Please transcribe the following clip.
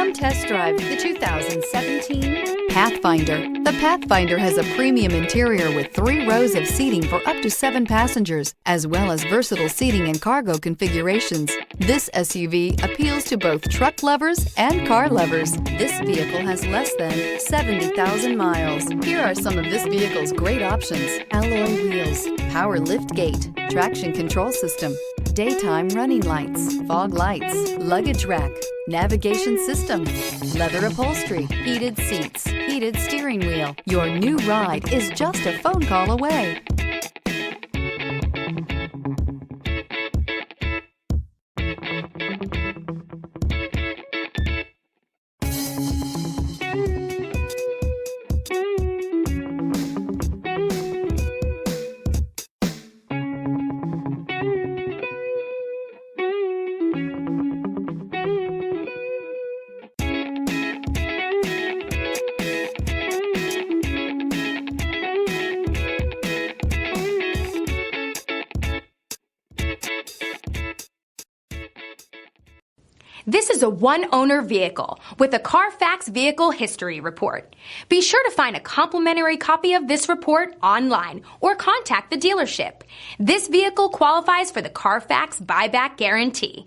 Come test drive the 2017 Pathfinder. The Pathfinder has a premium interior with 3 rows of seating for up to 7 passengers, as well as versatile seating and cargo configurations. This SUV appeals to both truck lovers and car lovers. This vehicle has less than 70,000 miles. Here are some of this vehicle's great options: alloy wheels, power lift gate, traction control system, daytime running lights, fog lights, luggage rack, navigation system, leather upholstery, heated seats, heated steering wheel. Your new ride is just a phone call away. This is a one-owner vehicle with a Carfax Vehicle History Report. Be sure to find a complimentary copy of this report online or contact the dealership. This vehicle qualifies for the Carfax Buyback Guarantee.